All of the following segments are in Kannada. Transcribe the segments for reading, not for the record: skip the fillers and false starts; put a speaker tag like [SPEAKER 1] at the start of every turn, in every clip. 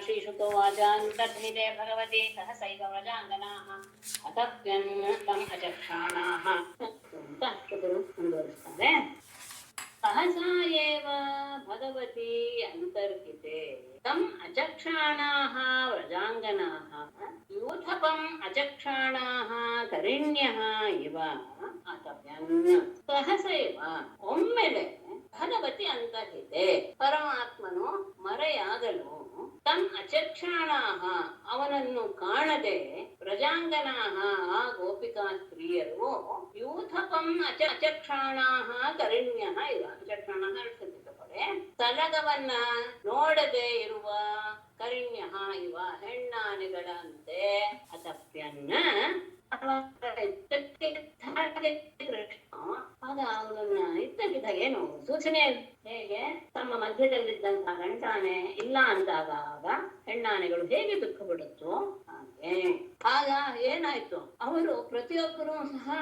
[SPEAKER 1] श्रीशुकोवाचान्तर्हिते भगवते सहसैकव्रजाङ्गनाः अतप्यन्तं अचक्षाणाः ಮುಂದುವರಿಸ್ತಾರೆ. सहसा एव भगवती अन्तर्हिते तम् अचक्षाणाः व्रजाङ्गनाः यूथपम् अचक्षाणाः करिण्यः इव अतप्यन् सहसैव ಒಮ್ಮೆಲೆ ಭಗವತಿ ಅಂತರ್ಹಿತೆ ಪರಮಾತ್ಮನು ಮರೆಯಾಗಲು ತಮ್ ಅಚಕ್ಷಾಣಾಹ ಅವನನ್ನು ಕಾಣದೆ ಪ್ರಜಾಂಗನಾಹ ಆ ಗೋಪಿಕಾ ಸ್ತ್ರೀಯರು ಯೂಥಪಂ ಅಚಕ್ಷಾಣಾಹ ಕರಿಣ್ಯಃ ಇವ ಅಚಕ್ಷಾಣಾಹ ಕಡೆ ಸಲಗವನ್ನ ನೋಡದೆ ಇರುವ ಕರಿಣ್ಯಃ ಇವ ಹೆಣ್ಣಾನೆಗಳಂತೆ ಅತಪ್ಯನ್ನ ಆಗ ಅವನನ್ನ ಇದ್ದಕ್ಕಿದ್ದ ಏನು ಸೂಚನೆ ಹೇಗೆ ತಮ್ಮ ಮಧ್ಯದಲ್ಲಿದ್ದಂತಹ ಗಂಟಾನೆ ಇಲ್ಲ ಅಂದಾಗ ಆಗ ಹೆಣ್ಣಾನೆಗಳು ಹೇಗೆ ದುಃಖ ಬಿಡುತ್ತೋ ಹಾಗೆ ಆಗ ಏನಾಯ್ತು ಅವರು ಪ್ರತಿಯೊಬ್ಬರೂ ಸಹ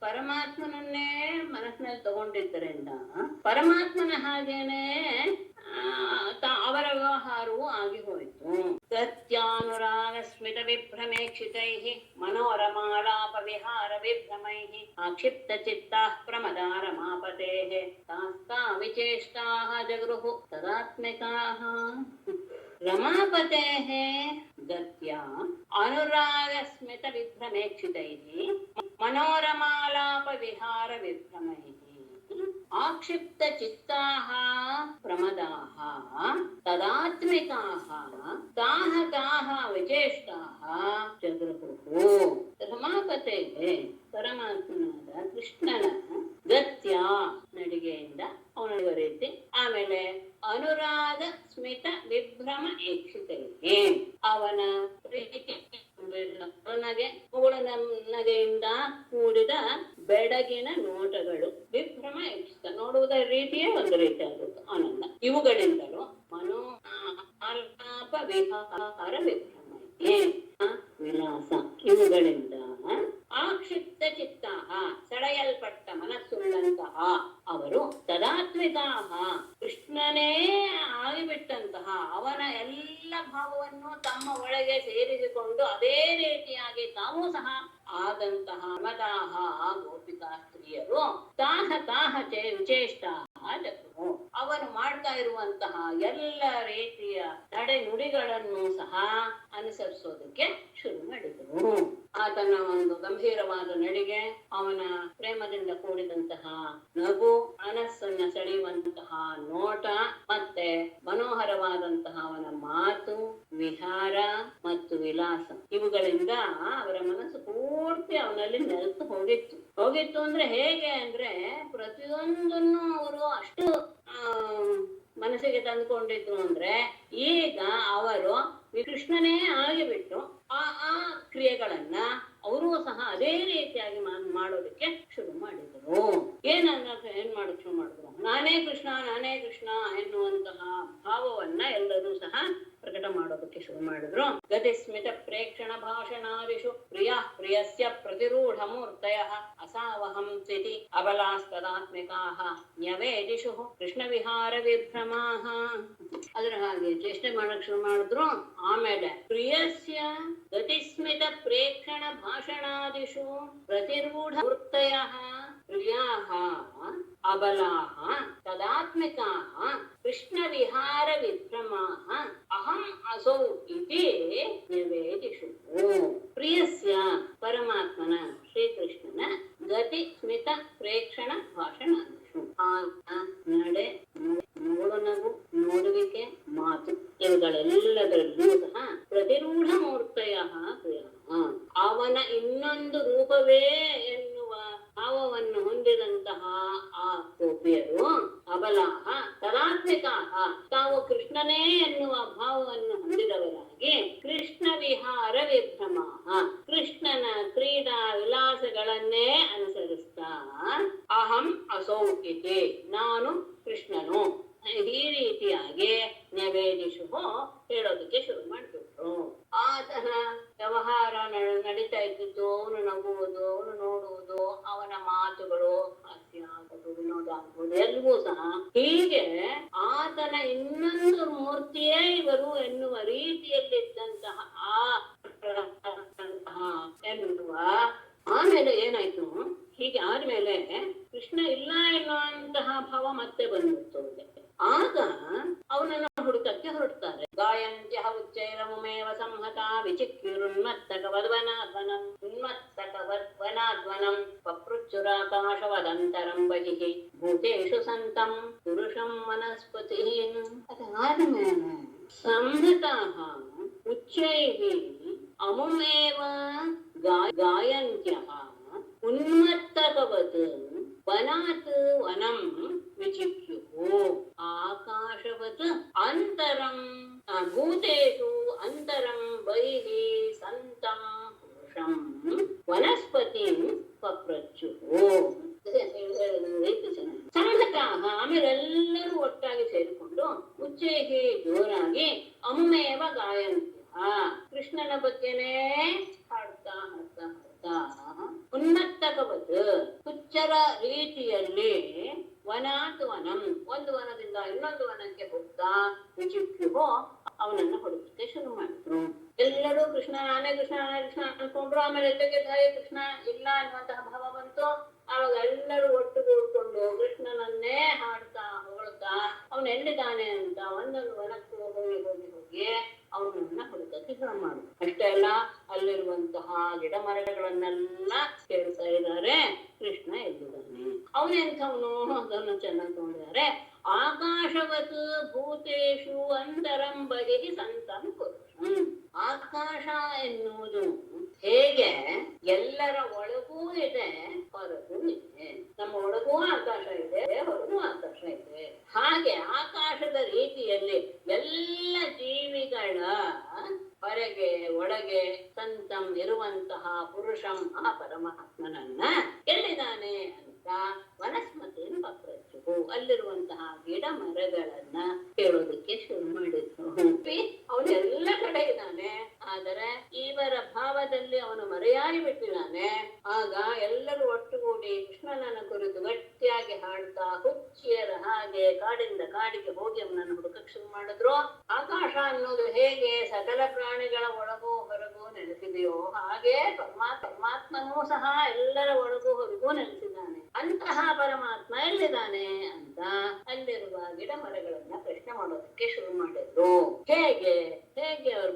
[SPEAKER 1] ಪರಮಾತ್ಮನನ್ನೇ ಮನಸ್ಸಿನಲ್ಲಿ ತಗೊಂಡಿದ್ದರಿಂದ ಪರಮಾತ್ಮನ ಹಾಗೇನೆ ಅವರ ವ್ಯವಹಾರವೂ ಆಗಿ ಹೋಯಿತು. ಸತ್ಯಾನುರಾಗ ಸ್ಮಿತ ವಿಭ್ರಮೇಕ್ಷಿತೈ ಮನೋರಮಾಲಾಪ ವಿಹಾರ ವಿಭ್ರಮೈ ಆಕ್ಷಿಪ್ತ ಚಿತ್ತಾ ಪ್ರಮದಾರ ಮಾಪತೆ ತಾಸ್ತಾ ವಿಚೇಷ್ಟಾ ಜಗೃಹು ತದಾತ್ಮಿಕಾ ರಮಾಪತೆ ಗತ್ಯಾ ಅನುರಾಗ ಸ್ಮಿತ ವಿಭ್ರಮೇಕ್ಷಿತೈ ಮನೋರಮಾಲಾಪ ವಿಹಾರ ವಿಭ್ರಮೈ ಆಕ್ಷಿಪ್ತ ಚಿತ್ತಾಹ ಪ್ರಮದಾಹ ತದಾತ್ಮಿಕಾಹ ತಾಹ ತಾಹ ವಿಚೇಷ್ಟಾಹ ಜಗೃಹು ರಮಾಪತೆಗೆ ಪರಮಾತ್ಮನಾದ ಕೃಷ್ಣನ ಗತ್ಯ ನಡಿಗೆಯಿಂದ ಅವನ ರೀತಿ ಆಮೇಲೆ ಅನುರಾಗ ಸ್ಮಿತ ವಿಭ್ರಮ ಏಕ್ಷಿತೈಗೆ ಅವನ ಪ್ರೀತಿ ನಗೆಯಿಂದ ಕೂಡಿದ ಬೆಡಗಿನ ನೋಟಗಳು ವಿಭ್ರಮ ಏಕ್ಷಿತ ನೋಡುವುದರ ರೀತಿಯೇ ಒಂದು ರೀತಿ ಆಗುತ್ತೆ ಆನಂದ ಇವುಗಳಿಂದಲೂ ಮನೋಪಾಪ ವಿಹಾರ ವಿಭ್ರಮ ವಿಲಾಸ ಇವುಗಳಿಂದ ಆಕ್ಷಿಪ್ತ ಚಿತ್ತಾಹ ಸೆಳೆಯಲ್ಪಟ್ಟ ಮನಸ್ಸುಳ್ಳಂತಹ ಅವರು ತದಾತ್ಮಿಕಾಹ ಕೃಷ್ಣನೇ ಆಗಿಬಿಟ್ಟಂತಹ ಅವನ ಎಲ್ಲ ಭಾವವನ್ನು ತಮ್ಮ ಒಳಗೆ ಸೇರಿಸಿಕೊಂಡು ಅದೇ ರೀತಿಯಾಗಿ ತಾವೂ ಸಹ ಆದಂತಹ ಮದಾಹ ಗೋಪಿಕಾ ಸ್ತ್ರೀಯರು ತಾಹ ತಾಹ ವಿಚೇಷ್ಟಾ ಜಗೃಹು ಅವನು ಮಾಡ್ತಾ ಇರುವಂತಹ ಎಲ್ಲ ರೀತಿಯ ನಡೆ ನುಡಿಗಳನ್ನು ಸಹ ಅನುಸರಿಸೋದಕ್ಕೆ ಶುರು ಮಾಡಿದರು. ಆತನ ಒಂದು ಗಂಭೀರವಾದ ನಡಿಗೆ, ಅವನ ಪ್ರೇಮದಿಂದ ಕೂಡಿದಂತಹ ನಗು, ಮನಸ್ಸನ್ನ ಸೆಳೆಯುವಂತಹ ನೋಟ, ಮತ್ತೆ ಮನೋಹರವಾದಂತಹ ಅವನ ಮಾತು, ವಿಹಾರ ಮತ್ತು ವಿಲಾಸ ಇವುಗಳಿಂದ ಅವರ ಮನಸ್ಸು ಪೂರ್ತಿ ಅವನಲ್ಲಿ ನೆಲೆತು ಹೋಗಿತ್ತು ಅಂದ್ರೆ ಹೇಗೆ ಅಂದ್ರೆ ಪ್ರತಿಯೊಂದನ್ನು ಅವರು ಅಷ್ಟು ಮನಸ್ಸಿಗೆ ತಂದುಕೊಂಡಿದ್ರು ಅಂದ್ರೆ ಈಗ ಅವರು ಕೃಷ್ಣನೇ ಆಗಿಬಿಟ್ಟು ಆ ಕ್ರಿಯೆಗಳನ್ನ ಅವರೂ ಸಹ ಅದೇ ರೀತಿಯಾಗಿ ಮಾಡೋದಕ್ಕೆ ಶುರು ಮಾಡಿದರು. ಏನ್ ಮಾಡೋಕ್ ಶುರು ಮಾಡಿದ್ರು? ನಾನೇ ಕೃಷ್ಣ ಎನ್ನುವಂತಹ ಭಾವವನ್ನ ಎಲ್ಲರೂ ಸಹ ಪ್ರಕಟ ಮಾಡೋದಕ್ಕೆ ಶುರು ಮಾಡಿದ್ರು. ಗತಿಸ್ಮಿತ ಪ್ರೇಕ್ಷಣ ಭಾಷಣಾದಿಷು ಪ್ರಿಯಸ್ಯ ಪ್ರತಿರೂಢ ಮೂರ್ತಯ ಅಸಾವಹಂ ಸ್ಥಿತಿ ಅಬಲಾಸ್ತದಾತ್ಮಿಕಾಹ ನ್ಯವೇದಿಷು ಕೃಷ್ಣ ವಿಹಾರ ವಿಭ್ರಮಾಹ. ಅದ್ರ ಹಾಗೆ ಚೇಷ್ಟೆ ಮಾಡಕ್ ಶುರು ಮಾಡಿದ್ರು. ಆಮೇಲೆ ಪ್ರಿಯಸ್ಯ ಗತಿಸ್ಮಿತ ಪ್ರೇಕ್ಷಣ ಭಾಷಣಾದಿಷು ಪ್ರತಿರೂಢ ಮೂರ್ತಯ ಪ್ರಿಯಾಹ ಅಬಲಾಹ ತದಾತ್ಮಿಕಾಹ ಕೃಷ್ಣ ವಿಹಾರ ವಿಭ್ರಮಾಹ ಅಹಂ ಅಸೌ ಇತಿ ನಿವೇದಿಷು. ಪ್ರಿಯಸ್ಯ ಪರಮಾತ್ಮನ ಶ್ರೀಕೃಷ್ಣನ ಗತಿ ಸ್ಮಿತ ಪ್ರೇಕ್ಷಣ ಭಾಷಣಾದಿಷು ನಡೆ, ನೋಡುನಗು, ನೋಡುವಿಕೆ, ಮಾತು ಇವುಗಳೆಲ್ಲದರಲ್ಲೂ ಸಹ ಪ್ರತಿರೂಢ ಮೂರ್ತಯ ಅವನ ಇನ್ನೊಂದು ರೂಪವೇ ಎನ್ನುವ ಭಾವವನ್ನು ಹೊಂದಿದಂತಹ ಆ ಗೋಪಿಯರು ಅಬಲಾಹ ತದಾತ್ಮಿಕಾಹ ತಾವು ಕೃಷ್ಣನೇ ಎನ್ನುವ ಭಾವವನ್ನು ಹೊಂದಿದವರಾಗಿ ಕೃಷ್ಣ ವಿಹಾರ ವಿಭ್ರಮಾಹ ಕೃಷ್ಣನ ಕ್ರೀಡಾ ವಿಲಾಸಗಳನ್ನೇ ಅನುಸರಿಸ್ತಾ ಅಹಂ ಅಸೌ ಇತಿ ನಾನು ಕೃಷ್ಣನು ಈ ರೀತಿಯಾಗಿ ನಿವೇದಿಷು ಹೇಳೋದಕ್ಕೆ ಶುರು ಮಾಡಿಬಿಟ್ರು. ಆತನ ವ್ಯವಹಾರ ನಡೀತಾ ಇದ್ದಿದ್ದು, ಅವನು ನಗುವುದು, ಅವನು ನೋಡುವುದು, ಅವನ ಮಾತುಗಳು ಹಾಸ್ಯ ಆಗ್ಬೋದು, ವಿನೋದ ಆಗ್ಬೋದು, ಎಲ್ಲವೂ ಸಹ ಹೀಗೆ ಆತನ ಇನ್ನೊಂದು ಮೂರ್ತಿಯೇ ಇವರು ಎನ್ನುವ ರೀತಿಯಲ್ಲಿದ್ದಂತಹ ಎನ್ನುವ ಆಮೇಲೆ ಏನಾಯ್ತು, ಹೀಗೆ ಆದ್ಮೇಲೆ ಕೃಷ್ಣ ಇಲ್ಲ ಎನ್ನುವಂತಹ ಭಾವ ಮತ್ತೆ ಬಂದ್ಬಿಡ್ತು. ಆಗ ಅವನನ್ನು ಹುಡುಕಕ್ಕೆ ಹೊರಡ್ತಾರೆ. ಗಾಯಂತ್ಯ ಉಚ್ಚೈರಮೇವ ಸಂಹತ ವಿಚಿಕ್ಯುರುನ್ಮತ್ತಕವದ್ವನಾಧ್ವನಂ ಉನ್ಮತ್ತಕವದ್ವನಾಧ್ವನಂ ಪಪೃಚ್ಛುರಾಕಾಶವದಂತರಂ ಬಹಿಃ ಭೂತೇಷು ಸಂತಂ ಪುರುಷಂ ವನಸ್ಪತಿ. ಅದಾದ್ಮೇಲೆ ಸಂಹತಾಃ ಉಚ್ಚೈಃ ಅಮುಮೇವ ಗಾಯಂತ್ಯಃ ಉನ್ಮತ್ತಕವತ್ ವನಾತ್ ವನಂ ವಿಚಿಕ್ಯುಃ ಆಕಾಶವತ್ ಅಂತರಂ ಭೂತೇಷು ಅಂತರಂ ಬಹಿಃ ಸಂತಂ ಪುರುಷಂ ವನಸ್ಪತಿಂ ಪಪ್ರಚ್ಯುಃ. ಸಂಹತಾಃ ಆಮೇಲೆ ಎಲ್ಲರೂ ಒಟ್ಟಾಗಿ ಸೇರಿಕೊಂಡು ಉಚ್ಚೈಹಿ ಜೋರಾಗಿ ಅಮ್ಮೇವ ಗಾಯಂತ್ಯಃ ಕೃಷ್ಣನ ಬಗ್ಗೆನೇ ಹಾಡ್ತಾ ಹಾಡ್ತಾ ಹಾಡ್ತಾ ಉನ್ಮತ್ತಕವತ್ ಹುಚ್ಚರ ರೀತಿಯಲ್ಲಿ ವನಾತ್ ವನಂ ಒಂದು ವನದಿಂದ ಇನ್ನೊಂದು ವನಕ್ಕೆ ಹೋಗ್ತಾ ವಿಚಿಕ್ಯುಹೋ ಅವನನ್ನು ಹುಡುಕಕ್ಕೆ ಶುರು ಮಾಡಿದ್ರು. ಎಲ್ಲರೂ ಕೃಷ್ಣ ನಾನೇ ಕೃಷ್ಣ ನಾನೇ ಕೃಷ್ಣ ಅನ್ಕೊಂಡ್ರು. ಆಮೇಲೆ ಎದ್ದೆದ್ದಾಗೆ ಕೃಷ್ಣ ಇಲ್ಲ ಅನ್ನುವಂತಹ ಭಾವ ಬಂತು. ಆವಾಗ ಎಲ್ಲರೂ ಒಟ್ಟುಗೂಡ್ಕೊಂಡು ಕೃಷ್ಣನನ್ನೇ ಹಾಡ್ತಾ ಹೊಗಳ್ತಾ ಅವನು ಎಲ್ಲಿದ್ದಾನೆ ಅಂತ ಒಂದೊಂದು ವನಕ್ಕೆ ಹೋಗಿ ಹೋಗಿ ಹೋಗಿ ಅವನನ್ನ ಹುಡುಕಕ್ಕೆ ಶುರು ಮಾಡು. ಅಷ್ಟೇ ಅಲ್ಲ, ಅಲ್ಲಿರುವಂತಹ ಗಿಡ ಮರಗಳನ್ನೆಲ್ಲ ಕೇಳ್ತಾ ಇದ್ದಾರೆ ಕೃಷ್ಣ ಎಲ್ಲಿದ್ದಾನೆ, ಅವನೆಂಥವನು ಅದನ್ನು ಚೆನ್ನಾಗಿ ನೋಡಿದ್ದಾರೆ. ಆಕಾಶವತ್ ಭೂತೇಷು ಅಂತರಂ ಬಹಿಃ ಸಂತಂ ಪುರುಷಂ. ಆಕಾಶ ಎನ್ನುವುದು ಹೇಗೆ ಎಲ್ಲರ ಒಳಗೂ ಇದೆ ಹೊರಗೂ ಇದೆ. ನಮ್ಮ ಒಳಗೂ ಆಕಾಶ ಇದೆ, ಹೊರಗೂ ಆಕಾಶ ಇದೆ. ಹಾಗೆ ಆಕಾಶದ ರೀತಿಯಲ್ಲಿ ಎಲ್ಲ ಜೀವಿಗಳ ಹೊರಗೆ ಒಳಗೆ ಸಂತಂ ಇರುವಂತಹ ಪುರುಷಂ ಆ ಪರಮಾತ್ಮನನ್ನ ಎಲ್ಲಿದ್ದಾನೆ ಅಂತ ವನಸ್ಪತಿಯನ್ನು ಪಪ್ರಚ್ಚು ಅಲ್ಲಿರುವಂತಹ ಗಿಡ ಮರಗಳನ್ನ ಕೇಳೋದಕ್ಕೆ ಶುರು ಮಾಡಿದ್ರು. ಅವನು ಎಲ್ಲ ಕಡೆ ಇದ್ದಾನೆ, ಆದರೆ ಇವರ ಭಾವದಲ್ಲಿ ಅವನು ಮರೆಯಾಗಿ ಬಿಟ್ಟಿದ್ದಾನೆ. ಆಗ ಎಲ್ಲರೂ ಒಟ್ಟುಗೂಡಿ ಕೃಷ್ಣನನ್ನ ಕುರಿತು ಗಟ್ಟಿಯಾಗಿ ಹಾಡ್ತಾ ಹುಚ್ಚಿಯರ ಹಾಗೆ ಕಾಡಿಂದ ಕಾಡಿಗೆ ಹೋಗಿ ಅವನನ್ನು ಹುಡುಕಕ್ಕೆ ಶುರು ಮಾಡಿದ್ರು. ಆಕಾಶ ಅನ್ನೋದು ಹೇಗೆ ಸಕಲ ಪ್ರಾಣಿಗಳ ಒಳಗೂ ಹೊರಗೂ ನೆಲೆಸಿದೆಯೋ ಹಾಗೆ ಪರಮಾತ್ಮನೂ ಸಹ ಎಲ್ಲರ ಒಳಗೂ ಹೊರಗೂ ನೆಲೆಸಿದ್ದಾನೆ. ಅಂತಹ ಪರಮಾತ್ಮ ಎಲ್ಲಿದ್ದಾನೆ ಅಂತ ಅಲ್ಲಿರುವ ಗಿಡ ಮರಗಳನ್ನ ಪ್ರಶ್ನೆ ಮಾಡೋದಕ್ಕೆ ಶುರು ಮಾಡಿದ್ರು. ಹೇಗೆ ಅವರು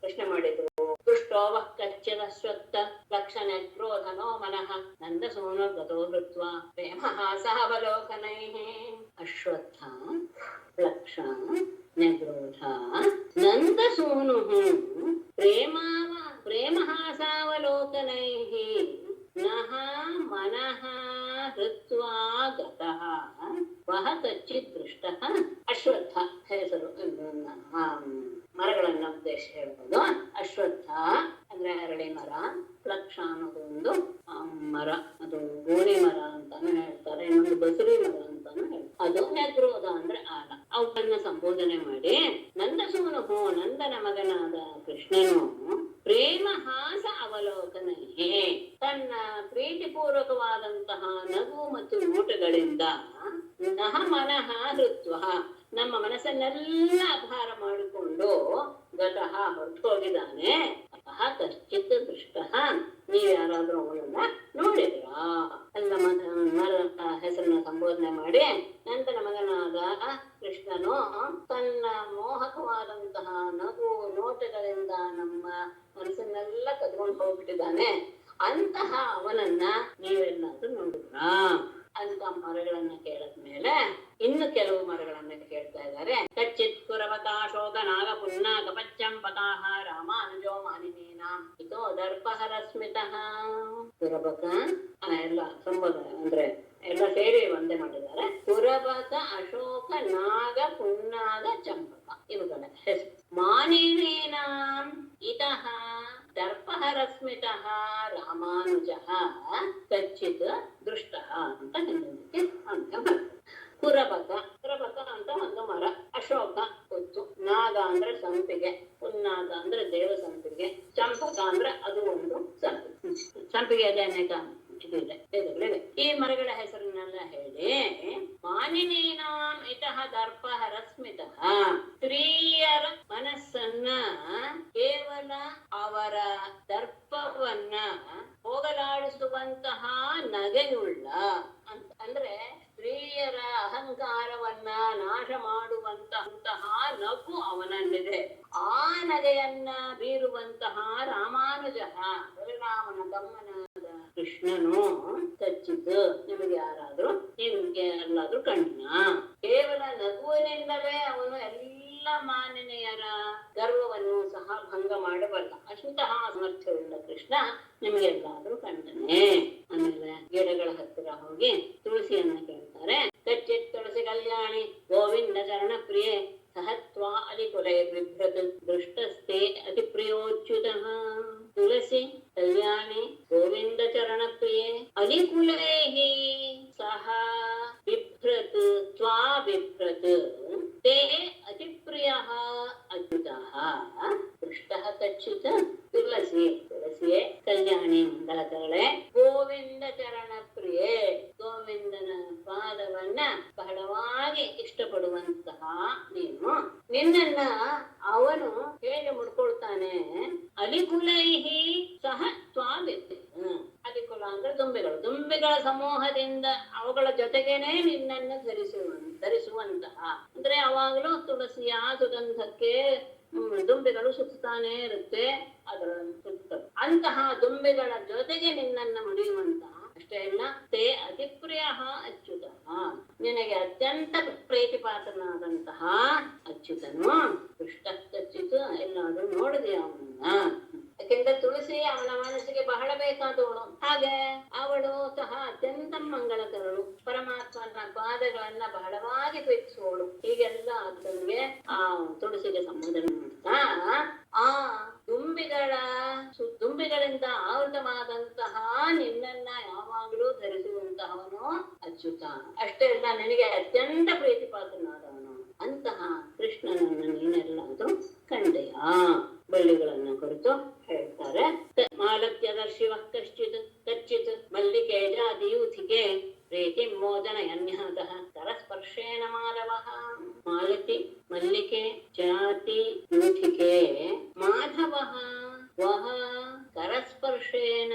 [SPEAKER 1] ಪ್ರಶ್ನೆ ಮಾಡಿದ್ರು. ದೃಷ್ಟೋವ ಕಚ್ಚಿದ ಸ್ವತ್ತ ಲಕ್ಷಣ ಕ್ರೋಧನೋ ಮನಃ ನಂದ ಸೋನು ಗತೋ ಹೃತ್ವ ಪ್ರೇಮಹಾಸಾವಲೋಕನೈಃ ಅಶ್ವತ್ಥ ಲಕ್ಷ ನಿಗ್ರೋಧ ನಂದ ಸೋನು ಪ್ರೇಮಹಾಸಾವಲೋಕನೈಃ ನಃ ಮನಃ ಹೃತ್ವಾ ಗತಃ ವಹ ಕಚ್ಚಿತ್ ದೃಷ್ಟಃ. ಅಶ್ವತ್ಥ ಹೆಸರು ಮರಗಳನ್ನ ಉದ್ದೇಶ ಹೇಳ್ಬೋದು. ಅಶ್ವತ್ಥ ಅಂದ್ರೆ ಅರಳಿ ಮರ, ಲಕ್ಷ ಅನ್ನೋದು ಒಂದು ಮರ, ಅದು ಗೋಣಿ ಮರ ಅಂತಾನು ಹೇಳ್ತಾರೆ, ಇನ್ನೊಂದು ಬಸರಿ ಮರ ಅಂತಾನು ಹೇಳ್ತಾರೆ. ಅದು ನೆಗ್ರೋಧ ಅಂದ್ರೆ ಆಲ. ಅವುಗಳನ್ನ ಸಂಬೋಧನೆ ಮಾಡಿ ನಂದಸೂನು ನಂದನ ಮಗನಾದ ಕೃಷ್ಣನು ಪ್ರೇಮಹಾಸ ಅವಲೋಕನಹೇ ತನ್ನ ಪ್ರೀತಿಪೂರ್ವಕವಾದಂತಹ ನಗು ಮತ್ತು ನೋಟಗಳಿಂದ ನಹ ಮನಃ ಹೃತ್ವ ನಮ್ಮ ಮನಸ್ಸನ್ನೆಲ್ಲ ಅಪಹಾರ ಮಾಡಿಕೊಂಡು ಗತಃ ಹೊರಟು ಹೋಗಿದ್ದಾನೆ. ಕಶ್ಚಿತ್ ದೃಷ್ಟ ನೀವ್ ಯಾರಾದ್ರೂ ಅವನನ್ನ ನೋಡಿದ್ರ? ಎಲ್ಲ ಮರದ ಹೆಸರನ್ನ ಸಂಬೋಧನೆ ಮಾಡಿ ನಂತರ ಮಗನಾದ ಕೃಷ್ಣನು ತನ್ನ ಮೋಹಕವಾದಂತಹ ನಗು ನೋಟಗಳಿಂದ ನಮ್ಮ ಮನಸ್ಸನ್ನೆಲ್ಲ ಕದ್ಕೊಂಡು ಹೋಗ್ಬಿಟ್ಟಿದ್ದಾನೆ. ಅಂತಹ ಅವನನ್ನ ನೀವೆಲ್ಲಾದ್ರೂ ನೋಡಿದ್ರ ಅಂತ ಮರಗಳನ್ನ ಕೇಳದ್ಮೇಲೆ ಇನ್ನು ಕೆಲವು ಮರಗಳನ್ನ ಕೇಳ್ತಾ ಇದ್ದಾರೆ. ಕಚ್ಚಿತ್ ಕುರವಕಾಶೋಕ ನಾಗ ಪುನ್ನಾಗ ಪಚ್ಚಂಪಕಾಹ ರಾಮಾನುಜೋ ಮಾನಿನೀನಾಂ ಇತೋ ದರ್ಪಹರ ಸ್ಮಿತಃ. ಕುರಬಕ ಎಲ್ಲ ಸಂಬೋಧನೆ ಅಂದ್ರೆ ಎಲ್ಲ ಸೇರಿ ಒಂದೇ ಮಾಡಿದ್ದಾರೆ. ಕುರಬಕ, ಅಶೋಕ, ನಾಗ, ಪುನ್ನಾಗ, ಚಂಪಕ ಇವುಗಳ ಹೆಸರು. ಮಾನಿನೀನಾಂ ಇತಃ ದರ್ಪಹರ ಸ್ಮಿತಃ ರಾಮಾನುಜಃ ಕಚ್ಚಿತ್ ದೃಷ್ಟ ಅಂತ ಹಿಂದಕ್ಕೆ ಅಂತ ಮಾಡ್ತಾರೆ. ಕುರಬಕ ಅಂತ ಒಂದು ಮರ, ಅಶೋಕ ಹೊತ್ತು, ನಾಗ ಅಂದ್ರೆ ಸಂಪಿಗೆ, ಪುನ್ನಾಗ ಅಂದ್ರೆ ದೇವ ಸಂಪಿಗೆ, ಚಂಪಕ ಅಂದ್ರೆ ಅದು ಒಂದು ಸಂಪಿಗೆ. ಸಂಪಿಗೆ ಅದೇ ಅನೇಕ ಮಾಹಿತಿ ಇದೆ, ವೇದಗಳಿವೆ. ಈ ಮರಗಳ ಹೆಸರನ್ನೆಲ್ಲ ಹೇಳಿ ಮಾನಿನೀನಾಂ ಇತಃ ದರ್ಪಃ ರಸ್ಮಿತಃ, ಸ್ತ್ರೀಯರ ಮನಸ್ಸನ್ನ ಕೇವಲ ಅವರ ದರ್ಪವನ್ನ ಹೋಗಲಾಡಿಸುವಂತಹ ನಗೆಯುಳ್ಳ ಅಂತ, ಅಂದ್ರೆ ಸ್ತ್ರೀಯರ ಅಹಂಕಾರವನ್ನ ನಾಶ ಮಾಡುವಂತಹ ನಗು ಅವನಲ್ಲಿದೆ. ಆ ನಗೆಯನ್ನ ಬೀರುವಂತಹ ರಾಮಾನುಜ ಬಲರಾಮನ ತಮ್ಮನಾದ ಕೃಷ್ಣನು ಕಚ್ಚಿತು. ನಿಮಗೆ ಯಾರಾದ್ರೂ ನಿಮ್ಗೆ ಎಲ್ಲಾದ್ರೂ ಕಣ್ಣ ಕೇವಲ ನಗುವಿನಿಂದಲೇ ಅವನು ಎಲ್ಲ ಮಾನಿನಿಯರ ಗರ್ವವನ್ನು ಸಹ ಭಂಗ ಮಾಡಬಲ್ಲ. ಅಂತಹ ಸಾಮರ್ಥ್ಯವುಳ್ಳ ಕೃಷ್ಣ ನಿಮಗೆಲ್ಲಾದ್ರೂ ಕಂಡನೆ. ಆಮೇಲೆ ಗಿಡಗಳ ಹತ್ತಿರ ಹೋಗಿ ತುಳಸಿಯನ್ನ ಕೇಳ್ತಾರೆ. ಕಚ್ಚಿತ್ ತುಳಸಿ ಕಲ್ಯಾಣಿ ಗೋವಿಂದ ಚರಣ ಪ್ರಿಯೆ ಸಹತ್ವಾ ಅಲಿಕುಲೈ ಬಿಭ್ರತ್ ದೃಷ್ಟಸ್ತೆ ಅತಿ ಪ್ರಿಯೋಚ್ಯುತಃ. ತುಳಸಿ ಕಲ್ಯಾಣಿ ಗೋವಿಂದ ಚರಣ ಪ್ರಿಯೆ ಅಲಿಕುಲೈಹಿ ಸಹ ಬಿಭ್ರತ್ ತ್ವಾ ಬಿಭ್ರತ್ ತೇ ಅತಿ ಪ್ರಿಯಃ ಅಚ್ಯುತಃ ದೃಷ್ಟಃ ಕಚ್ಚಿತ್. ತುಳಸಿ ತುಳಸಿಯೇ ಕಲ್ಯಾಣಿ ಮಂಗಲಕರಳೆ, ಗೋವಿಂದ ಚರಣ ಪ್ರಿಯೆ ಗೋವಿಂದನ ಪಾದವನ್ನ ಬಹಳವಾಗಿ ಇಷ್ಟಪಡುವಂತಹ ನೀನು, ನಿನ್ನನ್ನ ಅವನು ಹೇಗೆ ಮುಡ್ಕೊಳ್ತಾನೆ. ಅಲಿಕುಲೈಹಿ ಸಹ ತ್ವಾಬಿತ್. ಅಲಿಕುಲ ಅಂದ್ರೆ ದುಂಬಿಗಳು, ದುಂಬಿಗಳ ಸಮೂಹದಿಂದ ಅವುಗಳ ಜೊತೆಗೇನೆ ನಿನ್ನನ್ನು ಧರಿಸುವಂತಹ, ಅಂದ್ರೆ ಅವಾಗಲೂ ತುಳಸಿಯ ಸುಗಂಧಕ್ಕೆ ದುಂಬಿಗಳು ಸುತ್ತಾನೆ ಇರುತ್ತೆ, ಅದರ ಸುತ್ತ ಅಂತಹ ದುಂಬಿಗಳ ಜೊತೆಗೆ ನಿನ್ನನ್ನು ಮುಡಿಯುವಂತಹ. ಅಷ್ಟೇ ಅಲ್ಲ, ತೇ ಅತಿಪ್ರಿಯ ಅಚ್ಯುತ, ನಿನಗೆ ಅತ್ಯಂತ ಪ್ರೀತಿಪಾತ್ರನಾದಂತಹ ಅಚ್ಯುತನು ಪೃಷ್ಠ ಕಚ್ಚಿತು. ಎಲ್ಲಾದ್ರೂ ನೋಡಿದೆ ಅವನನ್ನ. ಯಾಕೆಂದ್ರೆ ತುಳಸಿ ಅವನ ಮನಸ್ಸಿಗೆ ಬಹಳ ಬೇಕಾದವಳು, ಹಾಗೆ ಅವಳು ಸಹ ಅತ್ಯಂತ ಮಂಗಳಕರಳು, ಪರಮಾತ್ಮನ ಪಾದಗಳನ್ನ ಬಹಳವಾಗಿ ಪ್ರೀತಿಸುವವಳು. ಹೀಗೆಲ್ಲ ಅದನ್ಗೆ ಆ ತುಳಸಿಗೆ ಸಂಬೋಧನೆ ಮಾಡ್ತಾ ಆ ದುಂಬಿಗಳಿಂದ ಆವೃತವಾದಂತಹ ನಿನ್ನನ್ನ ಯಾವಾಗಲೂ ಧರಿಸುವಂತಹವನು ಅಚ್ಯುತ. ಅಷ್ಟೇ ಅಲ್ಲ, ನಿನಗೆ ಅತ್ಯಂತ ಪ್ರೀತಿಪಾತ್ರನಾದವನು ಅಂತಹ ಕೃಷ್ಣನನ್ನು ನೀನೆಲ್ಲಾದ್ರೂ ಕಂಡೆಯಾ? ಬಳ್ಳಿಗಳನ್ನ ಕುರಿತು ಹೇಳ್ತಾರೆ. ಮಾಲತ್ಯದರ್ಶಿವ ಕಶ್ಚಿತ್ ಕಚ್ಚಿತ್ ಮಲ್ಲಿಕೆ ಜಾತಿಯೂಥಿಕೆ ಪ್ರೀತಿ ಮೋದನ ಯನ್ಯಾತಃ ಕರಸ್ಪರ್ಶೇನ ಮಾಧವಃ. ಮಾಲತಿ ಮಲ್ಲಿಕೆ ಜಾತಿ ಯೂಥಿಕೆ ಮಾಧವಃ ವಹ ಕರಸ್ಪರ್ಶೇನ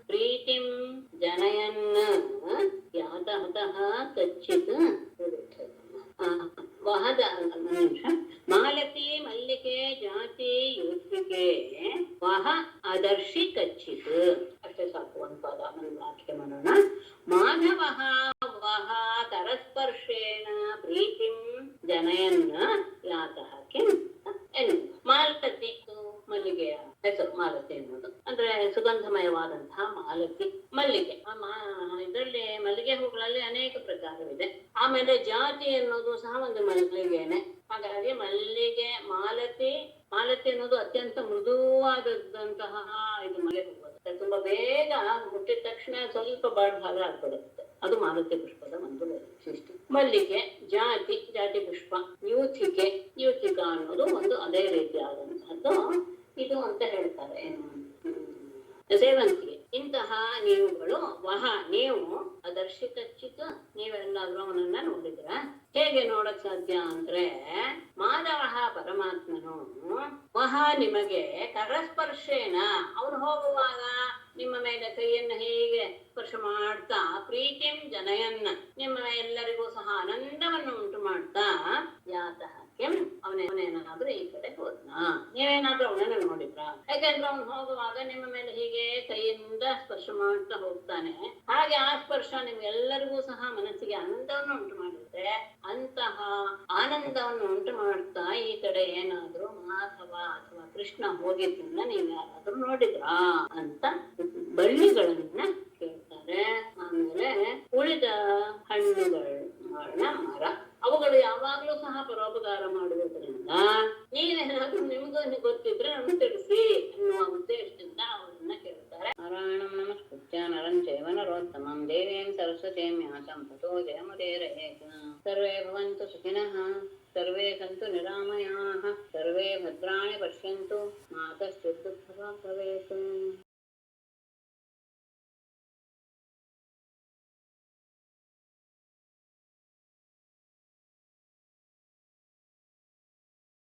[SPEAKER 1] ಪ್ರೀತಿಂ ಜನಯನ್ ಯಾತಃ ಕಚ್ಚಿತ್. ವಹದ ನಿಮಿಷ. ಮಾಲತಿ ಮಲ್ಲಿಕೆ ಜಾತಿ ಯೂಥಿಕೆ ವಹ ಅದರ್ಶಿ ಕಚ್ಚಿತ್. ಅಷ್ಟೇ ಸಾಕು, ಒಂದು ಪದ ಒಂದು ವಾಕ್ಯ ಮಾಡೋಣ. ಮಾಧವಃ ವಹ ಕರಸ್ಪರ್ಶೇನ ಪ್ರೀತಿಂ ಜನಯನ್ ಯಾತಃ ಕಿಂ. ಮಾಲತಿ ಮಲ್ಲಿಗೆಯ ಹೆಸರು ಮಾಲತಿ ಅನ್ನೋದು, ಅಂದ್ರೆ ಸುಗಂಧಮಯವಾದಂತಹ ಮಾಲತಿ ಮಲ್ಲಿಗೆ. ಇದರಲ್ಲಿ ಮಲ್ಲಿಗೆ ಹೂಗಳಲ್ಲಿ ಅನೇಕ ಪ್ರಕಾರವಿದೆ. ಆಮೇಲೆ ಜಾತಿ ಅನ್ನೋದು ಸಹ ಒಂದು ಮಲ್ಲಿಗೆನೆ. ಹಾಗಾಗಿ ಮಲ್ಲಿಗೆ ಮಾಲತಿ ಅನ್ನೋದು ಅತ್ಯಂತ ಮೃದುವಾದಂತಹ ಇದು ಮಲ್ಲಿಗೆ ಹೂವು. ತುಂಬಾ ಬೇಗ ಮುಟ್ಟಿದ ತಕ್ಷಣ ಸ್ವಲ್ಪ ಭಾಗ ಆಗ್ಬಿಡುತ್ತೆ. ಅದು ಮಾಲತಿ ಪುಷ್ಪದ ಒಂದು ಸೃಷ್ಟಿ. ಮಲ್ಲಿಗೆ ಜಾತಿ ಪುಷ್ಪ. ಯೂಥಿಕ ಅನ್ನೋದು ಒಂದು ಅದೇ ರೀತಿಯಾದಂತಹದ್ದು ಇದು ಅಂತ ಹೇಳ್ತಾರೆ. ಏನು ಸೇವಂತಿಗೆ. ಇಂತಹ ನೀವುಗಳು ವಹ ನೀವು ಅದರ್ಶಿ ಕಚ್ಚಿತು, ನೀವೆಲ್ಲಾದ್ರೂ ಅವನನ್ನ ನೋಡಿದ್ರ? ಹೇಗೆ ನೋಡಕ್ ಸಾಧ್ಯ ಅಂದ್ರೆ ಮಾಧವ ಪರಮಾತ್ಮನು ವಹ ನಿಮಗೆ ಕರಸ್ಪರ್ಶೇನ ಅವನು ಹೋಗುವಾಗ ನಿಮ್ಮ ಮೇಲೆ ಕೈಯನ್ನು ಹೇಗೆ ಸ್ಪರ್ಶ ಮಾಡ್ತಾ ಪ್ರೀತಿಂ ಜನಯನ್ನ ನಿಮ್ಮ ಎಲ್ಲರಿಗೂ ಸಹ ಆನಂದವನ್ನು ಉಂಟು ಮಾಡ್ತಾ ಯಾತಃ ಕೆಂ ಅವನೇನಾದ್ರೂ ಈ ಕಡೆ ಹೋದ್ನಾ? ನೀವೇನಾದ್ರೂ ಅವನನ್ನ ನೋಡಿದ್ರ? ಯಾಕಂದ್ರೆ ಅವನು ಹೋಗುವಾಗ ನಿಮ್ಮ ಮೇಲೆ ಹೀಗೆ ಕೈಯಿಂದ ಸ್ಪರ್ಶ ಮಾಡ್ತಾ ಹೋಗ್ತಾನೆ. ಹಾಗೆ ಆ ಸ್ಪರ್ಶ ನಿಮ್ಗೆಲ್ಲರಿಗೂ ಸಹ ಮನಸ್ಸಿಗೆ ಆನಂದವನ್ನು ಉಂಟು ಮಾಡಿರುತ್ತೆ. ಅಂತಹ ಆನಂದವನ್ನು ಉಂಟು ಮಾಡ್ತಾ ಈ ಕಡೆ ಏನಾದ್ರೂ ಮಾಧವ ಅಥವಾ ಕೃಷ್ಣ ಹೋಗಿದ್ದನ್ನ ನೀವ್ ಯಾರಾದ್ರೂ ನೋಡಿದ್ರಾ ಅಂತ ಬಳ್ಳಿಗಳನ್ನ ಕೇಳ್ತಾರೆ. ಆಮೇಲೆ ಉಳಿದ ಹಣ್ಣುಗಳ ಮರ ಅವುಗಳು ಯಾವಾಗ್ಲೂ ಸಹ ಪರೋಪಕಾರ ಮಾಡುವುದರಿಂದ ನೀವೇನಾದ್ರೂ ನಿಮ್ಗೂ ಗೊತ್ತಿದ್ರೆ ನಮ್ಗೆ ತಿಳಿಸಿ ಅನ್ನುವ ಉದ್ದೇಶದಿಂದ ಅವರನ್ನ ಕೇಳ್ತಾರೆ. ನಾರಾಯಣಂ ನಮಸ್ಕೃತ್ಯ ನರಂ ಚೈವ ನರೋತ್ತಮಂ ದೇವೀಂ ಸರಸ್ವತೀಂ ವ್ಯಾಸಂ ತಥೋ ಜಯಮುದೀರಯೇತ್. ಸರ್ವೇ ಭವಂತು ಸುಖಿನಃ, ಸರ್ವೇ ಸಂತು ನಿರಾಮಯಾಃ, ಸರ್ವೇ ಭದ್ರಾಣಿ ಪಶ್ಯಂತು, ಮಾ ಕಶ್ಚಿತ್ ದುಃಖಭಾಗ್ ಭವೇತ್.